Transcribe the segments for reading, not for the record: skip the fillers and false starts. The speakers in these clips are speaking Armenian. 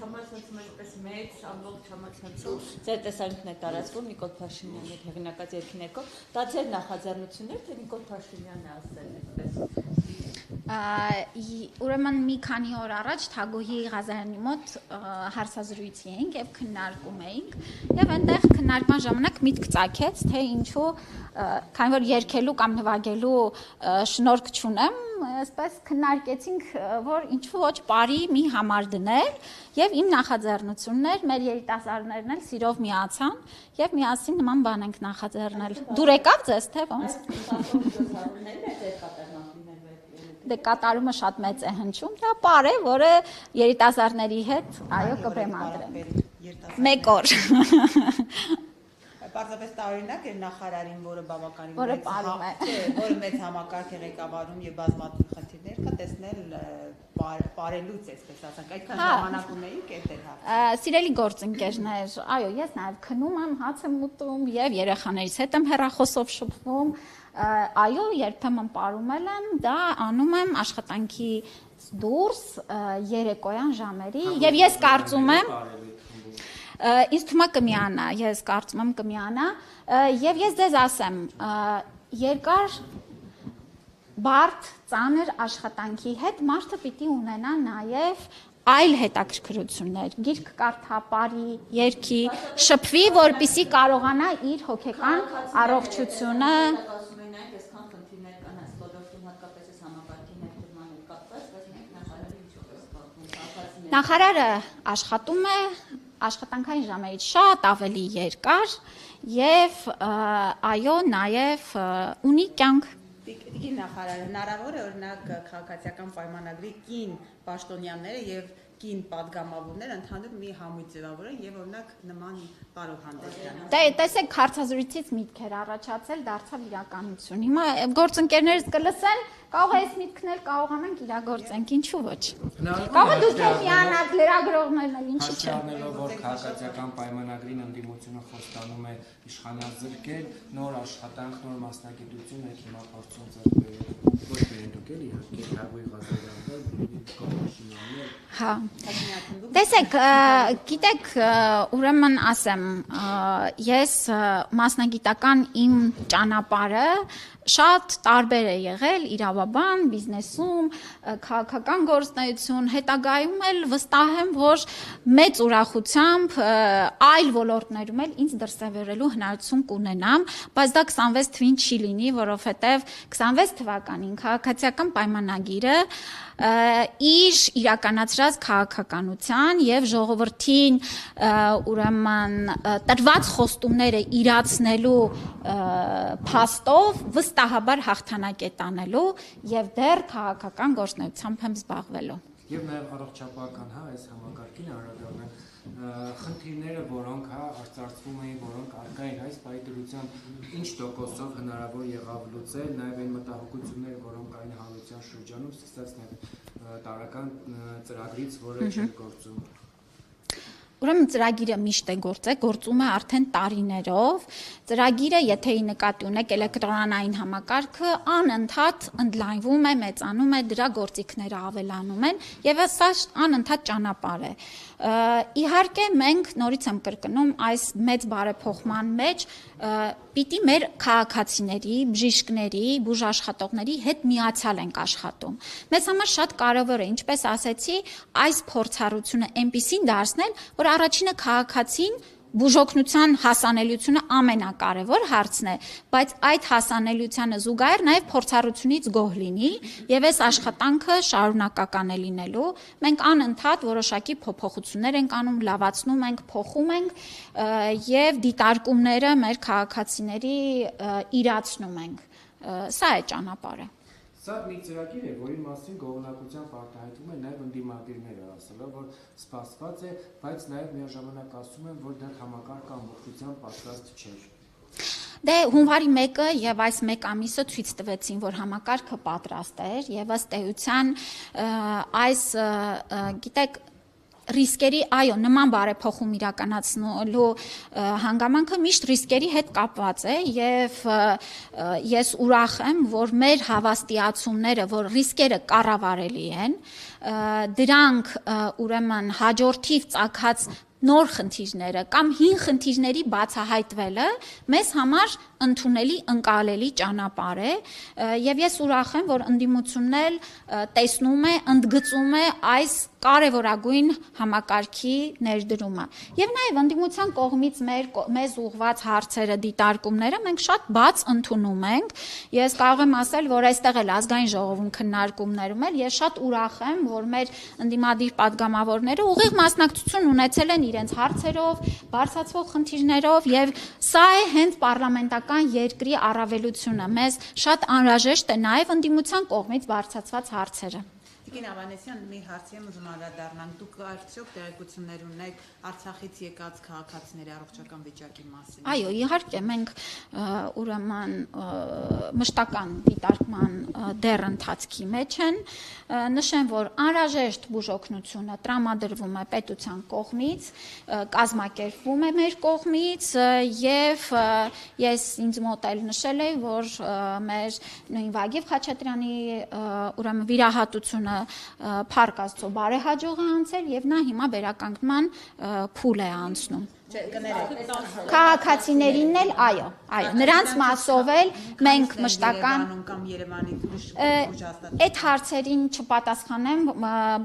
համացանցում այսպես մեծ ամբողջ համացանցում ձեր տեսանկյունն է տարածվում Նիկոլ Փաշինյանի հետ հեղինակած երգի ներքո, դա ձեր նախաձեռնությունն է, թե Նիկոլ Փաշինյանն է ասել այդպես։ Ուրեմն մի քանի օր առաջ Թագուհի Ղազարյանի մոտ հարցազրույցի էինք եւ քննարկում էինք եւ այնտեղ քննարկման ժամանակ միտք ծագեց, թե ինչու քանի որ երգելու կամ նվագելու շնորհք չունեմ, այսպես քննարկեցինք, որ ինչու ոչ բարի մի համար դնել եւ իմ նախաձեռնությունն էր, մեր երիտասարդներն էլ սիրով միացան եւ միասին նման բան ենք նախաձեռնել։ Դուր եկավ ձեզ թե ոնց։ Դե կատարումը շատ մեծ է հնչում, դա պար է, որը երիտասարդների հետ այո կբեմադրեմ։ Մեկ օր։ Պարզապես տարօրինակ էր նախարարին, որը բավականին որը մեծ համակարգ է ղեկավարում եւ բազմաթիվ խնդիրներ կա, տեսնել բարելուց այսպես ասենք, այդքան ժամանակ ունեիք էդ հա։ Սիրելի գործընկերներ, այո, ես նաեւ քնում եմ, հաց եմ ուտում եւ երեխաներից հետ եմ հեռախոսով շփվում։ Այո, երբեմն պարումել եմ, դա անում եմ աշխատանքի դուրս երեկոյան ժամերի եւ ես կարծում եմ ինձ թվում է կմիանա, ես կարծում եմ կմիանա եւ ես ձեզ ասեմ, երկար բարդ ծանր աշխատանքի հետ մարդը պիտի ունենա նաեւ այլ հետաքրքրություններ, գիրք կարդա, բարի, երգի, շփվի, որպեսզի կարողանա իր հոգեկան առողջությունը Նախարարը աշխատում է աշխատանքային ժամերից շատ ավելի երկար եւ այո նաեւ ունի կյանք Տիկին նախարար հնարավոր է օրինակ քաղաքացիական պայմանագրի կին պաշտոնյաները եւ կին падգամավորներ ընդհանուր մի համույթ ձևավորեն եւ օրինակ նման կարող հանդես Դե տեսեք հարցազրույցից միտքեր առաջացել դարձավ իրականություն հիմա գործընկերներս կլսեն կարող է այս միտքն էլ կարողանանք իրագործենք ինչու ոչ կարող է դուք միանաք լրագրողներն էլ ինչի՞ չէ Հաշվառնելով որ քաղաքացիական պայմանագրին ընդդիմությունը խոստանում է իշխանազրկել նոր աշխատանք նոր մասնագիտություն եք հիմա փորձում ձեռք բերել ոչ բերեք էլի իհարկե Թագուհի Ղազարյանը Հա Տեսեք գիտեք ուրեմն ասեմ ես մասնագիտական իմ ճանապարհը շատ տարբեր է եղել իրավաբան, բիզնեսում, քաղաքական գործունեություն, հետագայում էլ վստահ եմ, որ մեծ ուրախությամբ այլ ոլորտներում էլ ինձ դրսևորելու հնարավորություն կունենամ, բայց դա 26 թվին չի լինի, որովհետև 26 թվականին քաղաքացիական պայմանագիրը իր իրականացրած քաղաքականության եւ ժողովրդին ուրեմն տրված խոստումները իրացնելու փաստով վստահաբար հաղթանակ է տանելու եւ դեռ քաղաքական գործունեությամբ եմ զբաղվելու Եվ նաև առողջապահական հա այս համակարգին առավելորեն խնդիրները, որոնք հա արծարծվում էին, որոնք արկա էին այս պայդրության ինչ տոկոսով հնարավոր եղավ լուծել, նաև այն մտահոգությունները, որոնք կային հանրության շրջանում, սկսած նաև տարական ծրագրից, որը չէր գործում Ուրեմն ծրագիրը միշտ է գործում է արդեն տարիներով, ծրագիրը, եթե նկատի ունեք էլեկտրոնային համակարգը, անընդհատ ընդլայնվում է, մեծանում է, դրա գործիքները ավելանում են եւ սա անընդհատ ճանապարհ է։ Իհարկե մենք նորից եմ կրկնում այս մեծ բարեփոխման մեջ պիտի մեր քաղաքացիների, բժիշկների, բուժաշխատողների հետ միացյալ ենք աշխատում։ Մեզ համար շատ կարևոր է, ինչպես ասեցի, այս փորձառությունը այնպիսին դարձնել, որ առաջինը քաղաքացին բուժօգնության հասանելիությունը ամենակարևոր հարցն է, բայց այդ հասանելիությանը զուգահեռ նաև փորձառությունից գոհ լինի եւ այս աշխատանքը շարունակական է լինելու։ Մենք անընդհատ որոշակի փոփոխություններ ենք անում, լավացնում ենք, փոխում ենք եւ դիտարկումները մեր քաղաքացիների իրացնում ենք։ Սա է ճանապարհը։ Սա մի ծրագիր է, որի մասին գոհունակությամբ արտահայտվում է նաև ընդդիմադիրները, ասելով, որ սպասված է, բայց նաև միաժամանակ ասում են, որ դա համակարգը ամբողջությամբ պատրաստ չէր։ Դե հունվարի 1-ը եւ այս 1 ամիսը ցույց տվեցին, որ համակարգը պատրաստ էր եւ ըստ էության այս գիտեք ռիսկերի, այո, նման բարեփոխում իրականացնելու հանգամանքը միշտ ռիսկերի հետ կապված է եւ ես ուրախ եմ, որ մեր հավաստիացումները, որ ռիսկերը կառավարելի են, դրանք ուրեմն հաջորդիվ ծագած նոր խնդիրները կամ հին խնդիրների բացահայտվելը մեզ համար ընդունելի ընկալելի ճանապարհ է եւ ես ուրախ եմ, որ ընդդիմությունն էլ տեսնում է, ընդգծում է այս կարևորագույն համակարգի ներդրումը եւ նաեւ ընդդիմության կողմից մեզ ուղղված հարցերը, դիտարկումները մենք շատ բաց ընդունում ենք։ Ես կարող եմ ասել, որ այստեղ էլ ազգային ժողովում քննարկումներում էլ ես շատ ուրախ եմ, որ մեր ընդդիմադիր падգամավորները ուղիղ մասնակցություն ունեցել են իրենց հարցերով, բարձրացվող խնդիրներով եւ սա է հենց պարլամենտական երկրի առավելությունը։ Մեզ շատ անհրաժեշտ է նաեւ ընդդիմության կողմից բարձրացված հարցերը։ Տիկին Ավանեսյան, մի հարցի եմ ուզում անդրադառնալ, դուք արդյոք տեղեկություններ ունեք Արցախից եկած քաղաքացիների առողջական վիճակի մասին։ Այո, իհարկե, մենք ուրեմն մշտական դիտարկման դեռ ընթացքի մեջ են, նշեմ, որ անհրաժեշտ բուժօգնությունը տրամադրվում է պետության կողմից, կազմակերպվում է մեր կողմից եւ ես ինձ մոտ էլ նշել եմ, որ մեր նույն Վագիվ Խաչատրյանի ուրեմն վիրահատությունը Փառք Աստծո բարեհաջող է անցել եւ նա հիմա վերականգնման փուլ է անցնում։ Քաղաքացիներին էլ, այո, նրանց մասով էլ մենք մշտական կամ Երևանի այդ հարցերին չպատասխանեմ,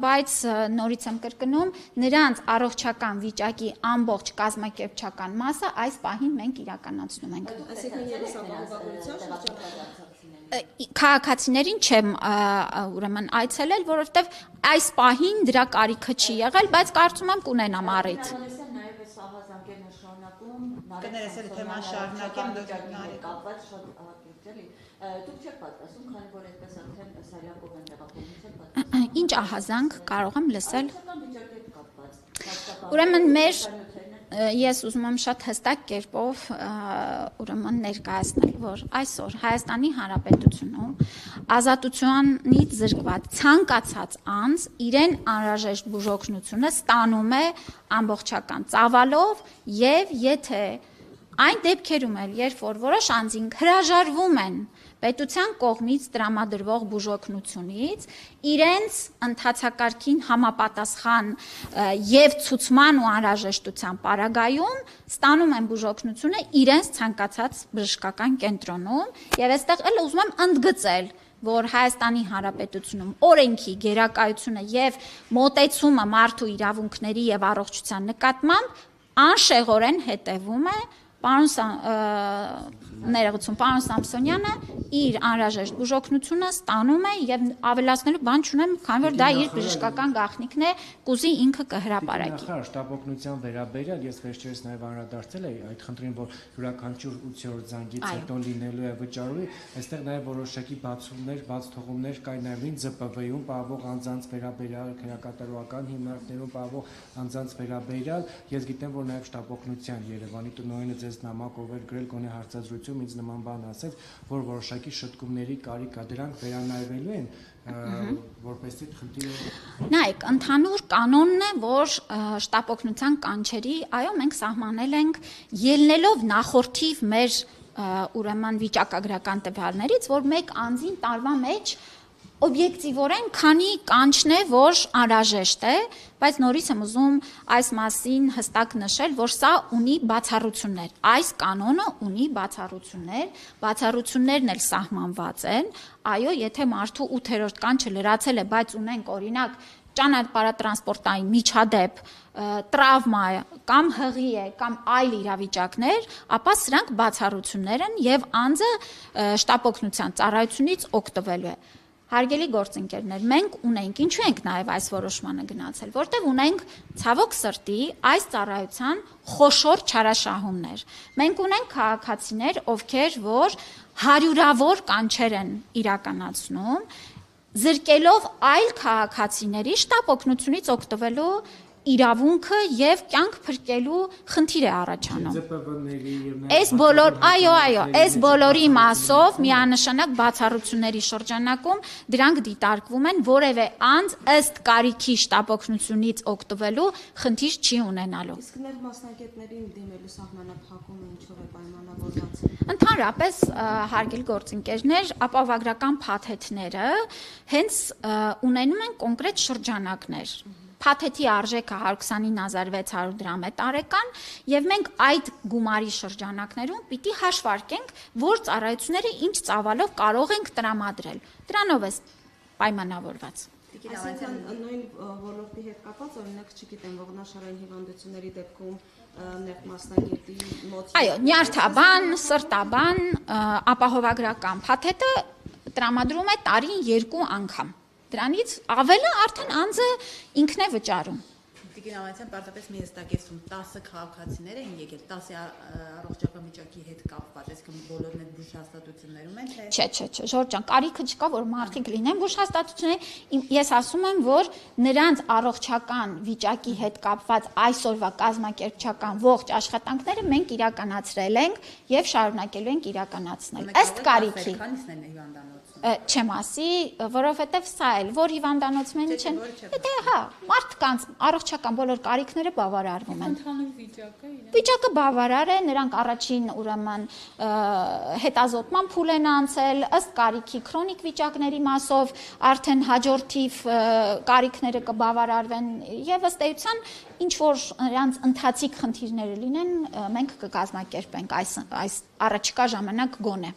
բայց նորից եմ կրկնում, նրանց առողջական վիճակի ամբողջ կազմակերպչական մասը այս պահին մենք իրականացնում ենք։ Քաղաքացիներին չեմ ուրեմն այցելել, որովհետև այս պահին դրա կարիքը չի եղել, բայց կարծում եմ կունենամ առիթ։ Կներես էլ թեման շարունակեմ կապված շատ ահագին էլի։ Դուք չեք պատկասում, քանի որ այդպես արդեն Սարյակով են տեղափոխվել։ Ինչ ահազանգ կարող եմ լսել։ Ուրեմն մեր ես ուզում եմ շատ հստակ կերպով ուրեմն ներկայացնել, որ այսօր Հայաստանի Հանրապետությունում ազատությունից զրկված ցանկացած անձ իրեն անհրաժեշտ բուժօգնությունը ստանում է ամբողջական ծավալով եւ եթե այն դեպքերում էլ, երբ որ որոշ անձինք հրաժարվում են պետության կողմից տրամադրվող բուժօգնությունից, իրենց ընթացակարգին համապատասխան եւ ցուցման ու անհրաժեշտության պարագայում ստանում են բուժօգնությունը իրենց ցանկացած բժշկական կենտրոնում եւ այստեղ էլ ուզում եմ ընդգծել, որ Հայաստանի Հանրապետությունում օրենքի գերակայությունը եւ մոտեցումը մարդու իրավունքների եւ առողջության նկատմամբ անշեղորեն հետեւում է Պարոն Սամսոնյանը իր անհրաժեշտ բուժօգնությունը ստանում է եւ ավելացնելու բան չունեմ, քանի որ դա իր բժշկական գաղտնիքն է, կուզի ինքը կհրապարակի։ Նախ շտապօգնության վերաբերյալ ես վերջերս նաեւ անդրադարձել էի այդ խնդրին, որ յուրաքանչյուր 8-րդ զանգից հետո լինելու է վճարովի, այստեղ նաեւ որոշակի բացումներ, բաց թողումներ կային նաեւ ԶՊՎ-ում պահվող անձանց վերաբերյալ, քրեակատարողական հիմնարկներում պահվող անձանց վերաբերյալ, ես գիտեմ, որ նաեւ շտապօգնության Երևանի տնօրենը ձեզ նամակով էր գրել գոնե հարցազրույցում ինձ նման բան ասեց, որ որոշակի շտկումների կարիք կա, դրանք վերանայվելու են, որպեսզի խնդիրը Նայեք, ընդհանուր կանոնն է, որ շտապօգնության կանչերի, այո, մենք սահմանել ենք ելնելով նախորդիվ մեր ուրեմն վիճակագրական տվյալներից, որ մեկ անձին տարվա մեջ օբյեկտիվորեն քանի կանչն է, որ անհրաժեշտ է, բայց նորից եմ ուզում այս մասին հստակ նշել, որ սա ունի բացառություններ։ Այս կանոնը ունի բացառություններ, բացառություններն էլ սահմանված են։ Այո, եթե մարդու 8-րդ կանչը լրացել է, բայց ունենք օրինակ ճանապարհատրանսպորտային միջադեպ, տրավմա կամ հղի է կամ այլ իրավիճակներ, ապա սրանք բացառություններ են եւ անձը շտապօգնության ծառայությունից օգտվելու է։ Հարգելի գործընկերներ, մենք ունենք, ինչու ենք նաև այս որոշմանը գնացել, որտեղ ունենք ցավոք սրտի այս ծառայության խոշոր չարաշահումներ։ Մենք ունենք քաղաքացիներ, ովքեր որ հարյուրավոր կանչեր են իրականացնում, զրկելով այլ քաղաքացիների շտապօգնությունից օգտվելու իրավունքը եւ կյանք փրկելու խնդիր է առաջանում։ ԶՊՎ-ների եւ Այս բոլոր, այո, այս բոլորի մասով միանշանակ բացառությունների շրջանակում դրանք դիտարկվում են, որևէ անձ ըստ կարիքի շտապօգնությունից օգտվելու խնդիր չի ունենալու։ Իսկ ներ մասնագետներին դիմելու սահմանափակումը ինչով է պայմանավորված։ Ընդհանրապես հարգելի գործընկերներ, ապահովագրական փաթեթները հենց ունենում են կոնկրետ շրջանակներ։ Փաթեթի արժեքը 129600 դրամ է տարեկան եւ մենք այդ գումարի շրջանակներում պիտի հաշվարկենք, որ ծառայությունները ինչ ծավալով կարող ենք տրամադրել։ Դրանով է պայմանավորված։ Այսինքն նույն ոլորտի հետ կապված օրինակ չգիտեմ ողնաշարային հիվանդությունների դեպքում նեղ մասնագետի մոտ Այո, նյարդաբան, սրտաբան, ապահովագրական փաթեթը տրամադրում է տարին 2 անգամ։ Դրանից ավելը արդեն անձը ինքն է վճարում։ Տիկին Ավանեսյան պարզապես մի հստակեցում 10 քաղաքացիներ են եկել 10 առողջական վիճակի հետ կապված, այսինքն բոլորն այդ բուժհաստատություններում են թե Չէ, Ժորժ ջան, կարիքը չկա, որ մարդիկ լինեն բուժհաստատություններ, ես ասում եմ, որ նրանց առողջական վիճակի հետ կապված այսօրվա կազմակերպչական ողջ աշխատանքները մենք իրականացրել ենք եւ շարունակելու ենք իրականացնել։ Ըստ կարիքի։ Քանիսն են հիվանդանոցում։ Չեմ ասի, որովհետև սա էլ որ հիվանդանոցում չեն, դե հա, մարդկանց առողջական բոլոր կարիքները բավարարվում են։ Ընդհանուր վիճակը Վիճակը բավարար է, նրանք առաջին ուրեմն հետազոտման փուլ են անցել, ըստ կարիքի քրոնիկ վիճակների մասով արդեն հաջորդիվ կարիքները կբավարարվեն եւ ըստ էության ինչ որ նրանց ընթացիկ խնդիրները լինեն, մենք կկազմակերպենք այս առաջիկա ժամանակ գոնե։